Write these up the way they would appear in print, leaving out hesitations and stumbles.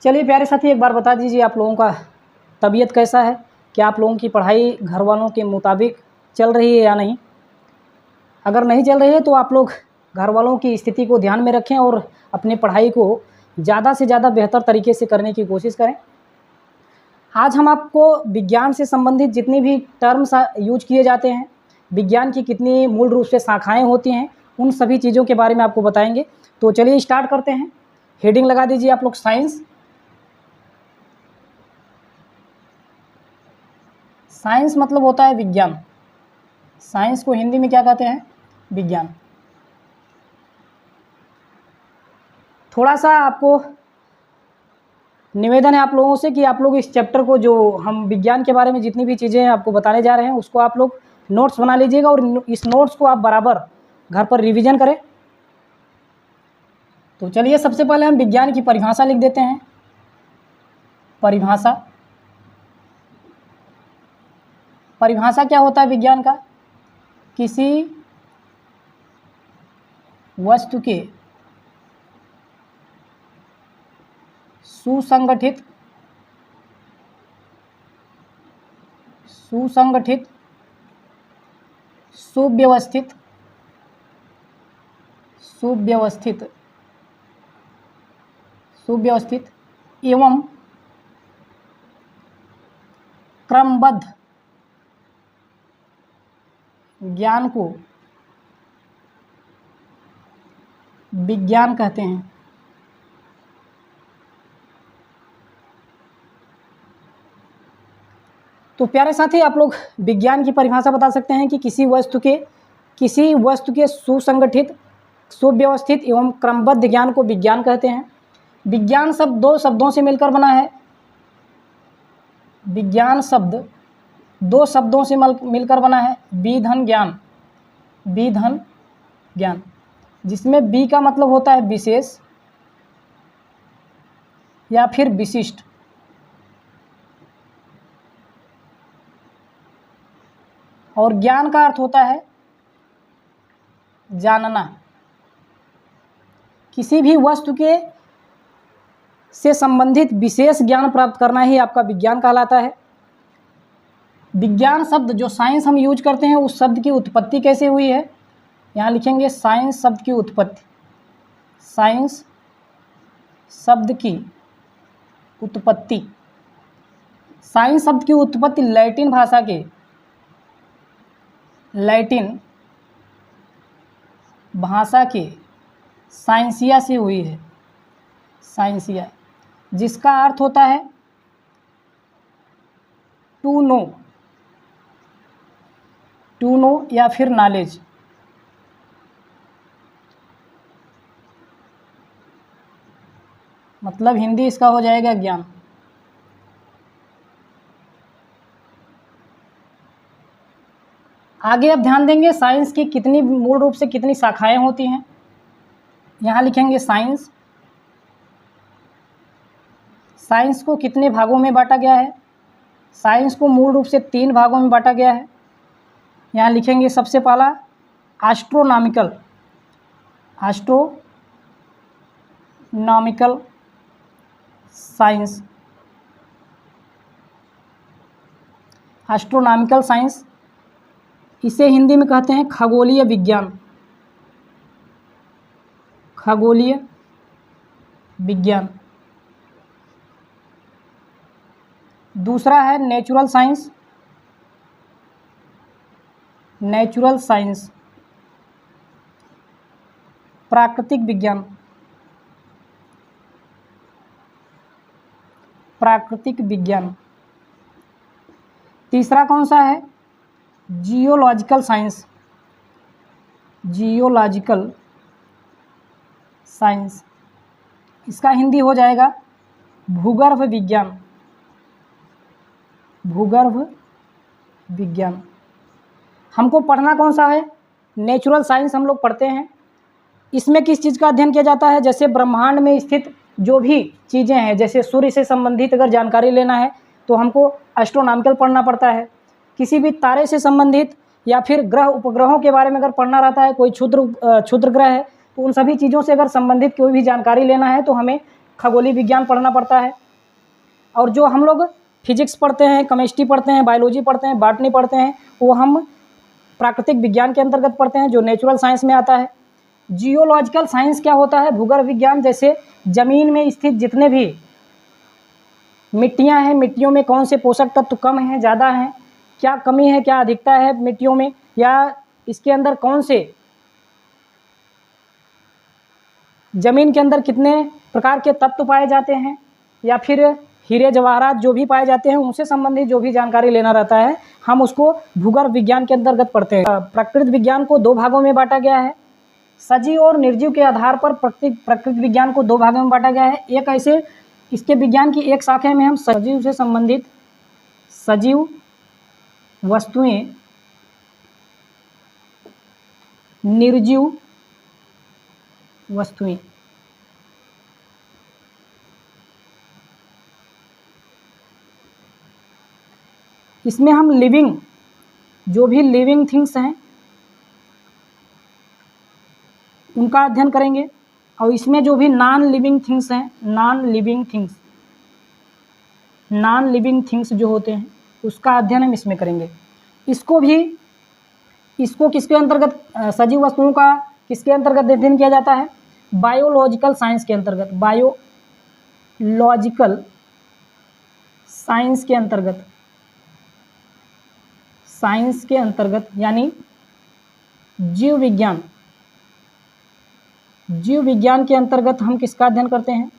चलिए प्यारे साथी, एक बार बता दीजिए आप लोगों का तबीयत कैसा है? क्या आप लोगों की पढ़ाई घर वालों के मुताबिक चल रही है या नहीं? अगर नहीं चल रही है तो आप लोग घर वालों की स्थिति को ध्यान में रखें और अपनी पढ़ाई को ज़्यादा से ज़्यादा बेहतर तरीके से करने की कोशिश करें। आज हम आपको विज्ञान से संबंधित जितनी भी टर्म्स यूज किए जाते हैं, विज्ञान की कितनी मूल रूप से शाखाएँ होती हैं, उन सभी चीज़ों के बारे में आपको बताएंगे। तो चलिए स्टार्ट करते हैं। हेडिंग लगा दीजिए आप लोग साइंस। साइंस मतलब होता है विज्ञान। साइंस को हिंदी में क्या कहते हैं? विज्ञान। थोड़ा सा आपको निवेदन है आप लोगों से कि आप लोग इस चैप्टर को, जो हम विज्ञान के बारे में जितनी भी चीज़ें आपको बताने जा रहे हैं, उसको आप लोग नोट्स बना लीजिएगा और इस नोट्स को आप बराबर घर पर रिवीजन करें। तो चलिए सबसे पहले हम विज्ञान की परिभाषा लिख देते हैं। परिभाषा क्या होता है विज्ञान का? किसी वस्तु के सुसंगठित सुव्यवस्थित एवं क्रमबद्ध ज्ञान को विज्ञान कहते हैं। तो प्यारे साथी, आप लोग विज्ञान की परिभाषा बता सकते हैं कि किसी वस्तु के सुसंगठित, सुव्यवस्थित एवं क्रमबद्ध ज्ञान को विज्ञान कहते हैं। विज्ञान शब्द दो शब्दों से मिलकर बना है। विज्ञान शब्द दो शब्दों से मिलकर बना है। विधन ज्ञान, जिसमें बी का मतलब होता है विशेष या फिर विशिष्ट, और ज्ञान का अर्थ होता है जानना। किसी भी वस्तु के से संबंधित विशेष ज्ञान प्राप्त करना ही आपका विज्ञान कहलाता है। विज्ञान शब्द जो साइंस हम यूज करते हैं, उस शब्द की उत्पत्ति कैसे हुई है? यहाँ लिखेंगे साइंस शब्द की उत्पत्ति। साइंस शब्द की उत्पत्ति लैटिन भाषा के साइंसिया से हुई है। साइंसिया, जिसका अर्थ होता है टू नो या फिर नॉलेज। मतलब हिंदी इसका हो जाएगा ज्ञान। आगे अब ध्यान देंगे साइंस की कितनी मूल रूप से कितनी शाखाएं होती हैं। यहाँ लिखेंगे साइंस को कितने भागों में बांटा गया है? साइंस को मूल रूप से 3 भागों में बांटा गया है। यहाँ लिखेंगे सबसे पहला एस्ट्रोनॉमिकल साइंस। एस्ट्रोनॉमिकल साइंस, इसे हिंदी में कहते हैं खगोलीय विज्ञान। दूसरा है नेचुरल साइंस, प्राकृतिक विज्ञान। तीसरा कौन सा है? जियोलॉजिकल साइंस, इसका हिंदी हो जाएगा भूगर्भ विज्ञान। हमको पढ़ना कौन सा है? नेचुरल साइंस हम लोग पढ़ते हैं। इसमें किस चीज़ का अध्ययन किया जाता है? जैसे ब्रह्मांड में स्थित जो भी चीज़ें हैं, जैसे सूर्य से संबंधित अगर जानकारी लेना है तो हमको एस्ट्रोनॉमिकल पढ़ना पड़ता है। किसी भी तारे से संबंधित या फिर ग्रह उपग्रहों के बारे में अगर पढ़ना रहता है, कोई क्षुद्र ग्रह है, तो उन सभी चीज़ों से अगर संबंधित कोई भी जानकारी लेना है तो हमें खगोलीय विज्ञान पढ़ना पड़ता है। और जो हम लोग फिजिक्स पढ़ते हैं, केमिस्ट्री पढ़ते हैं, बायोलॉजी पढ़ते हैं, बॉटनी पढ़ते हैं, वो हम प्राकृतिक विज्ञान के अंतर्गत पढ़ते हैं, जो नेचुरल साइंस में आता है। जियोलॉजिकल साइंस क्या होता है? भूगर्भ विज्ञान, जैसे ज़मीन में स्थित जितने भी मिट्टियाँ हैं, मिट्टियों में कौन से पोषक तत्व कम हैं, ज़्यादा हैं, क्या कमी है, क्या अधिकता है मिट्टियों में, या इसके अंदर कौन से ज़मीन के अंदर कितने प्रकार के तत्व पाए जाते हैं, या फिर हीरे जवाहरात जो भी पाए जाते हैं उनसे संबंधित जो भी जानकारी लेना रहता है, हम उसको भूगर्भ विज्ञान के अंतर्गत पढ़ते हैं। प्रकृति विज्ञान को 2 भागों में बांटा गया है। सजीव और निर्जीव के आधार पर प्रकृति विज्ञान को 2 भागों में बांटा गया है। एक ऐसे इसके विज्ञान की एक शाखा में हम सजीव से संबंधित सजीव वस्तुएं, निर्जीव वस्तुएं, इसमें हम लिविंग, जो भी लिविंग थिंग्स हैं उनका अध्ययन करेंगे, और इसमें जो भी नॉन लिविंग थिंग्स हैं, नॉन लिविंग थिंग्स जो होते हैं उसका अध्ययन हम इसमें करेंगे। इसको किसके अंतर्गत, सजीव वस्तुओं का किसके अंतर्गत अध्ययन किया जाता है? बायोलॉजिकल साइंस के अंतर्गत, बायोलॉजिकल साइंस के अंतर्गत, यानी जीव विज्ञान के अंतर्गत हम किसका अध्ययन करते हैं?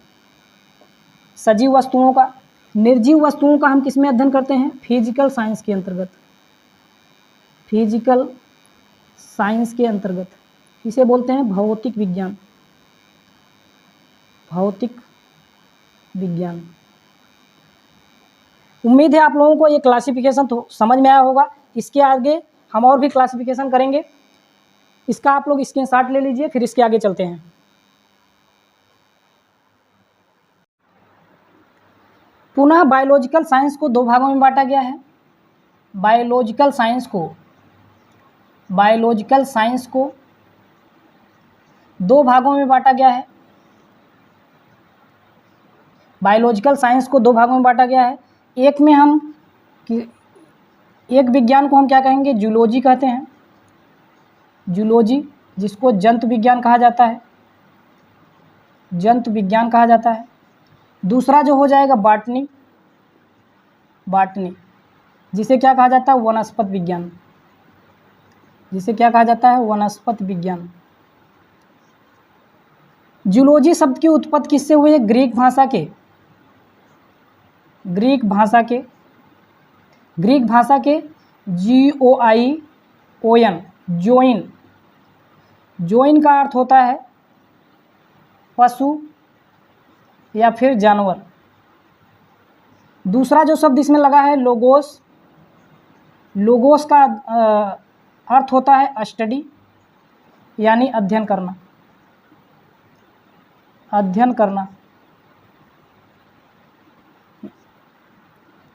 सजीव वस्तुओं का। निर्जीव वस्तुओं का हम किस में अध्ययन करते हैं? फिजिकल साइंस के अंतर्गत। फिजिकल साइंस के अंतर्गत इसे बोलते हैं भौतिक विज्ञान। भौतिक विज्ञान। उम्मीद है आप लोगों को ये क्लासिफिकेशन तो समझ में आया होगा। इसके आगे हम और भी क्लासिफिकेशन करेंगे, इसका आप लोग स्क्रीनशॉट ले लीजिए, फिर इसके आगे चलते हैं। पुनः बायोलॉजिकल साइंस को 2 भागों में बांटा गया है। बायोलॉजिकल साइंस को 2 भागों में बांटा गया है। बायोलॉजिकल साइंस को 2 भागों में बांटा गया है। एक विज्ञान को हम क्या कहेंगे? जूलॉजी कहते हैं। जूलॉजी, जिसको जंतु विज्ञान कहा जाता है, जंतु विज्ञान कहा जाता है। दूसरा जो हो जाएगा बॉटनी, जिसे क्या कहा जाता है? वनस्पति विज्ञान, जिसे क्या कहा जाता है? वनस्पति विज्ञान। जूलॉजी शब्द की उत्पत्ति किससे हुई है? ग्रीक भाषा के GOION, जोइन का अर्थ होता है पशु या फिर जानवर। दूसरा जो शब्द इसमें लगा है लोगोस का अर्थ होता है स्टडी, यानी अध्ययन करना।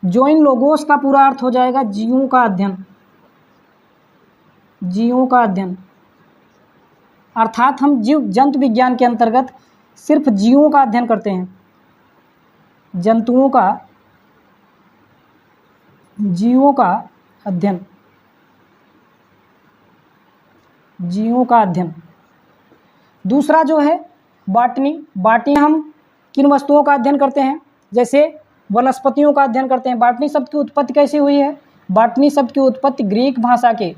जोइन लोगोस का पूरा अर्थ हो जाएगा जीवों का अध्ययन। अर्थात हम जंतु विज्ञान के अंतर्गत सिर्फ जीवों का अध्ययन करते हैं, जीवों का अध्ययन। दूसरा जो है बॉटनी हम किन वस्तुओं का अध्ययन करते हैं? जैसे वनस्पतियों का अध्ययन करते हैं। बॉटनी शब्द की उत्पत्ति कैसी हुई है? बॉटनी शब्द की उत्पत्ति ग्रीक भाषा के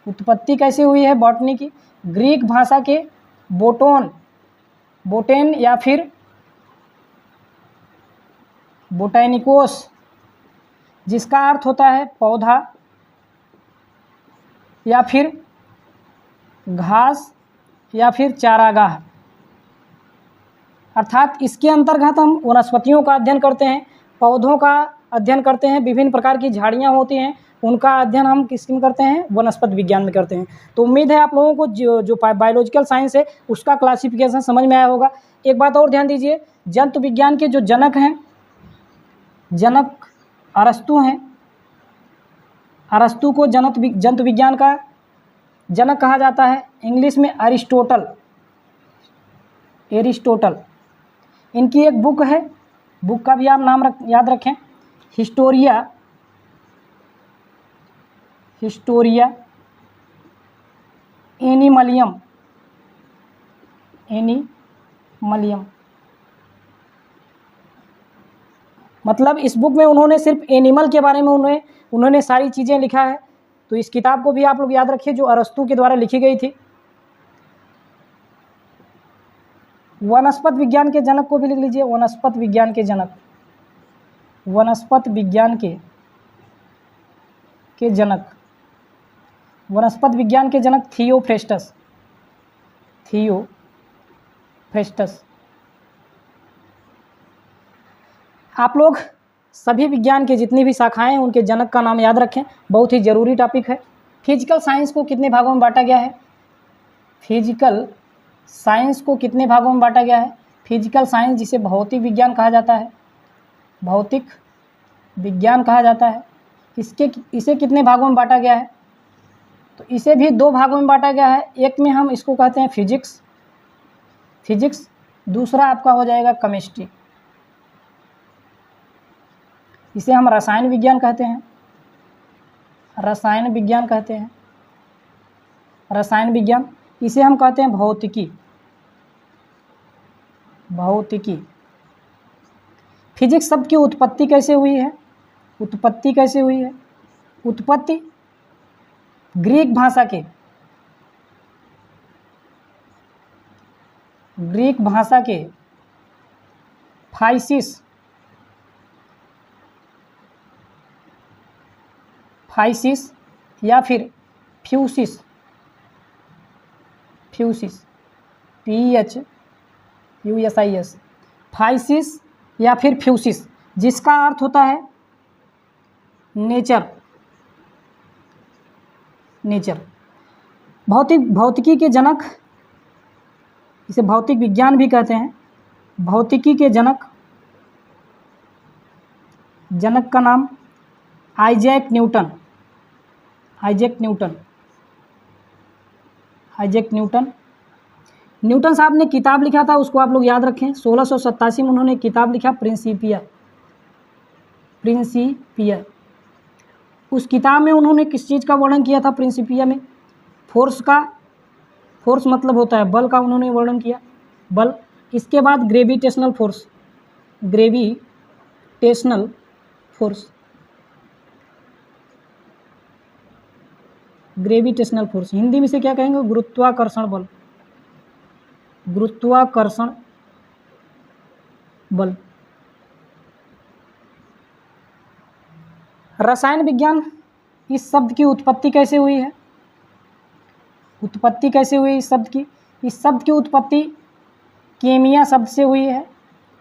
उत्पत्ति कैसे हुई है बॉटनी की? ग्रीक भाषा के बोटेन या फिर बोटेनिकोस, जिसका अर्थ होता है पौधा या फिर घास या फिर चारागाह। अर्थात इसके अंतर्गत हम वनस्पतियों का अध्ययन करते हैं, पौधों का अध्ययन करते हैं, विभिन्न प्रकार की झाड़ियाँ होती हैं उनका अध्ययन हम किसमें करते हैं? वनस्पति विज्ञान में करते हैं। तो उम्मीद है आप लोगों को जो बायोलॉजिकल साइंस है उसका क्लासिफिकेशन समझ में आया होगा। एक बात और ध्यान दीजिए, जंतु विज्ञान के जो जनक हैं, अरस्तु हैं। अरस्तु को जंतु विज्ञान का जनक कहा जाता है। इंग्लिश में अरिस्टोटल, एरिस्टोटल। इनकी एक बुक है, बुक का भी आप नाम याद रखें, हिस्टोरिया एनिमलियम, मतलब इस बुक में उन्होंने सिर्फ एनिमल के बारे में उन्होंने सारी चीज़ें लिखा है। तो इस किताब को भी आप लोग याद रखिए, जो अरस्तु के द्वारा लिखी गई थी। वनस्पत विज्ञान के जनक को भी लिख लीजिए, वनस्पत विज्ञान के जनक, वनस्पत विज्ञान के जनक, वनस्पत विज्ञान के जनक थियोफ्रेस्टस, आप लोग सभी विज्ञान के जितनी भी शाखाएं हैं उनके जनक का नाम याद रखें, बहुत ही ज़रूरी टॉपिक है। फिजिकल साइंस को कितने भागों में बांटा गया है? फिजिकल साइंस को कितने भागों में बांटा गया है? फिजिकल साइंस जिसे भौतिक विज्ञान कहा जाता है, भौतिक विज्ञान कहा जाता है, इसे कितने भागों में बांटा गया है? तो इसे भी 2 भागों में बांटा गया है। एक में हम इसको कहते हैं फिजिक्स, दूसरा आपका हो जाएगा केमिस्ट्री। इसे हम रसायन विज्ञान कहते हैं, रसायन विज्ञान। इसे हम कहते हैं भौतिकी। फिजिक्स शब्द की उत्पत्ति कैसे हुई है? उत्पत्ति ग्रीक भाषा के फाइसिस या फिर फ्यूसिस, PHUSIS, फाइसिस या फिर फ्यूसिस, जिसका अर्थ होता है नेचर। भौतिकी के जनक, इसे भौतिक विज्ञान भी कहते हैं। भौतिकी के जनक का नाम आइजैक न्यूटन। न्यूटन साहब ने किताब लिखा था, उसको आप लोग याद रखें। 1687 में उन्होंने किताब लिखा प्रिंसिपिया। उस किताब में उन्होंने किस चीज़ का वर्णन किया था? प्रिंसिपिया में फोर्स मतलब होता है बल का, उन्होंने वर्णन किया, बल। इसके बाद ग्रेविटेशनल फोर्स, हिंदी में से क्या कहेंगे? गुरुत्वाकर्षण बल। रसायन विज्ञान, इस शब्द की उत्पत्ति कैसे हुई है? इस शब्द की उत्पत्ति कीमिया शब्द से हुई है।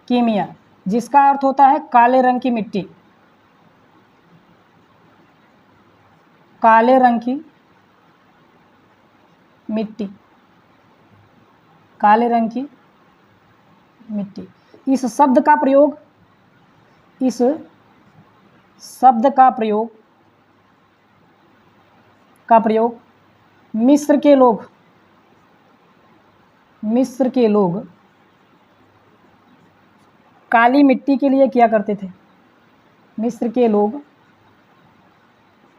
कीमिया, जिसका अर्थ होता है काले रंग की मिट्टी। काले रंग की मिट्टी। इस शब्द का प्रयोग मिस्र के लोग काली मिट्टी के लिए किया करते थे। मिस्र के लोग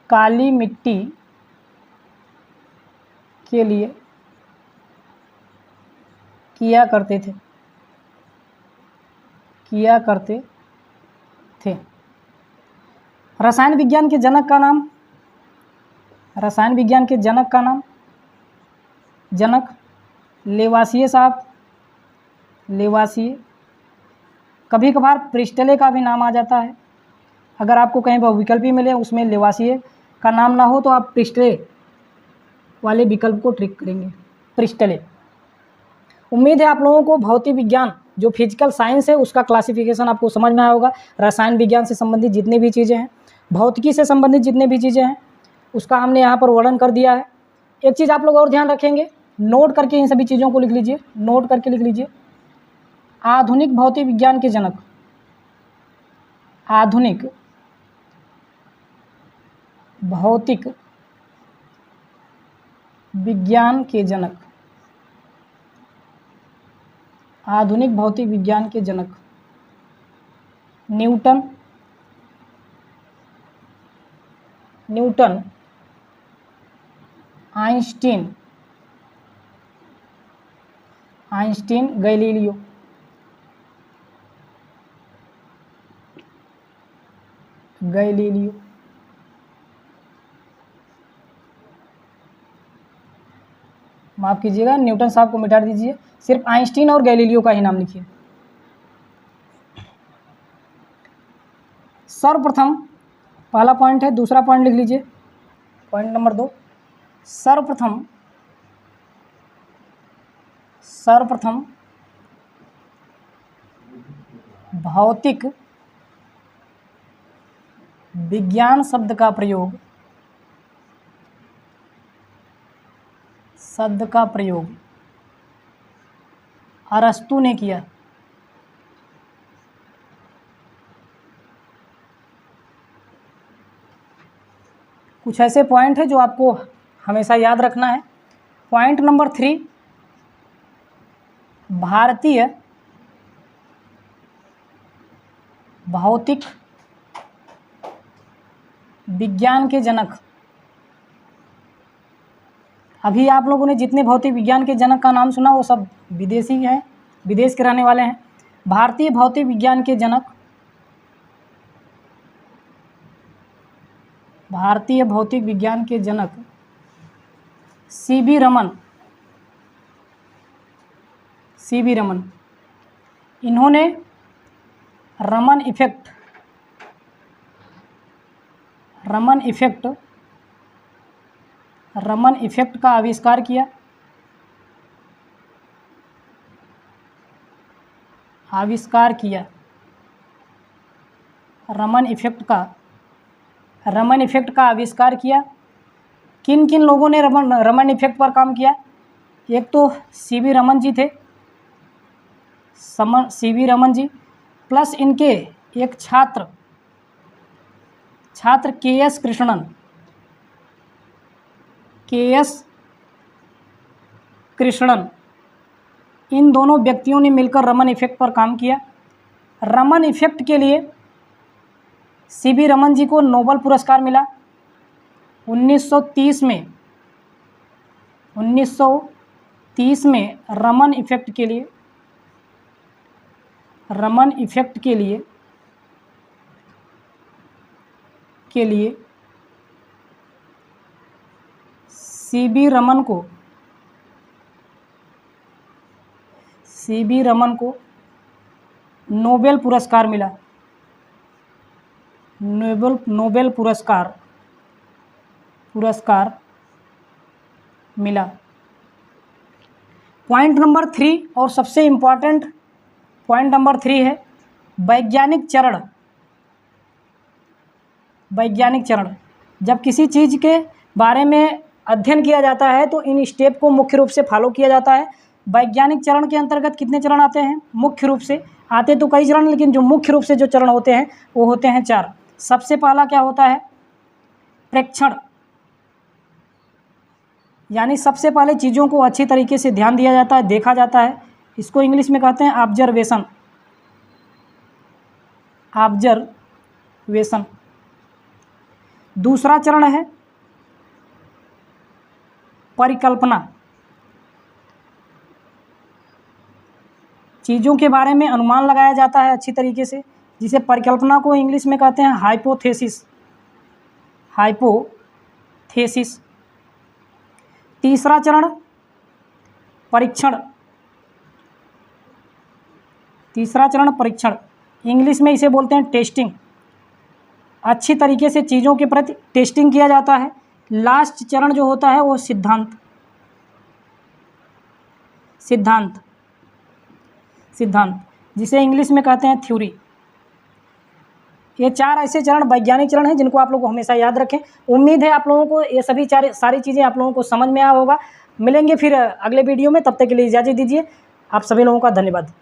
काली मिट्टी के लिए किया करते थे। रसायन विज्ञान के जनक का नाम लेवासिए साहब। कभी कभार प्रिस्टले का भी नाम आ जाता है। अगर आपको कहीं पर विकल्प ही मिले उसमें लेवासिए का नाम ना हो तो आप प्रिस्टले वाले विकल्प को ट्रिक करेंगे, प्रिस्टले। उम्मीद है आप लोगों को भौतिक विज्ञान जो फिजिकल साइंस है उसका क्लासिफिकेशन आपको समझ में आया होगा। रसायन विज्ञान से संबंधित जितनी भी चीज़ें हैं, भौतिकी से संबंधित जितनी भी चीज़ें हैं, उसका हमने यहाँ पर वर्णन कर दिया है। एक चीज़ आप लोग और ध्यान रखेंगे, नोट करके इन सभी चीज़ों को लिख लीजिए। आधुनिक भौतिक विज्ञान के जनक, आधुनिक भौतिक विज्ञान के जनक, आधुनिक भौतिक विज्ञान के जनक न्यूटन, आइंस्टीन, गैलीलियो। माफ़ कीजिएगा, न्यूटन साहब को मिटा दीजिए, सिर्फ आइंस्टीन और गैलीलियो का ही नाम लिखिए। सर्वप्रथम, पहला पॉइंट है। दूसरा पॉइंट लिख लीजिए, पॉइंट नंबर 2, सर्वप्रथम भौतिक विज्ञान शब्द का प्रयोग अरस्तु ने किया। कुछ ऐसे पॉइंट है जो आपको हमेशा याद रखना है। पॉइंट नंबर 3, भारतीय भौतिक विज्ञान के जनक। अभी आप लोगों ने जितने भौतिक विज्ञान के जनक का नाम सुना वो सब विदेशी हैं, विदेश के रहने वाले हैं। भारतीय भौतिक विज्ञान के जनक, भारतीय भौतिक विज्ञान के जनक सीवी रमन। इन्होंने रमन इफेक्ट का आविष्कार किया। रमन इफेक्ट का आविष्कार किया। किन किन लोगों ने रमन इफेक्ट पर काम किया? एक तो सीवी रमन जी थे, सीवी रमन जी, प्लस इनके एक छात्र के.एस. कृष्णन, इन दोनों व्यक्तियों ने मिलकर रमन इफेक्ट पर काम किया। रमन इफेक्ट के लिए सीवी रमन जी को नोबेल पुरस्कार मिला 1930 में। रमन इफेक्ट के लिए सीवी रमन को नोबेल पुरस्कार मिला। नोबेल पुरस्कार मिला। पॉइंट नंबर 3 और सबसे इम्पॉर्टेंट पॉइंट नंबर 3 है वैज्ञानिक चरण। जब किसी चीज़ के बारे में अध्ययन किया जाता है तो इन स्टेप को मुख्य रूप से फॉलो किया जाता है। वैज्ञानिक चरण के अंतर्गत कितने चरण आते हैं? मुख्य रूप से आते तो कई चरण, लेकिन जो मुख्य रूप से जो चरण होते हैं वो होते हैं 4। सबसे पहला क्या होता है? प्रेक्षण, यानी सबसे पहले चीज़ों को अच्छी तरीके से ध्यान दिया जाता है, देखा जाता है। इसको इंग्लिश में कहते हैं ऑब्जर्वेशन। दूसरा चरण है परिकल्पना, चीज़ों के बारे में अनुमान लगाया जाता है अच्छी तरीके से, जिसे परिकल्पना को इंग्लिश में कहते हैं हाइपोथेसिस। तीसरा चरण परीक्षण, इंग्लिश में इसे बोलते हैं टेस्टिंग। अच्छी तरीके से चीज़ों के प्रति टेस्टिंग किया जाता है। लास्ट चरण जो होता है वो सिद्धांत, जिसे इंग्लिश में कहते हैं थ्योरी। ये 4 ऐसे चरण वैज्ञानिक चरण हैं जिनको आप लोग को हमेशा याद रखें। उम्मीद है आप लोगों को ये सभी सारी चीज़ें आप लोगों को समझ में आया होगा। मिलेंगे फिर अगले वीडियो में, तब तक के लिए इजाज़त दीजिए। आप सभी लोगों का धन्यवाद।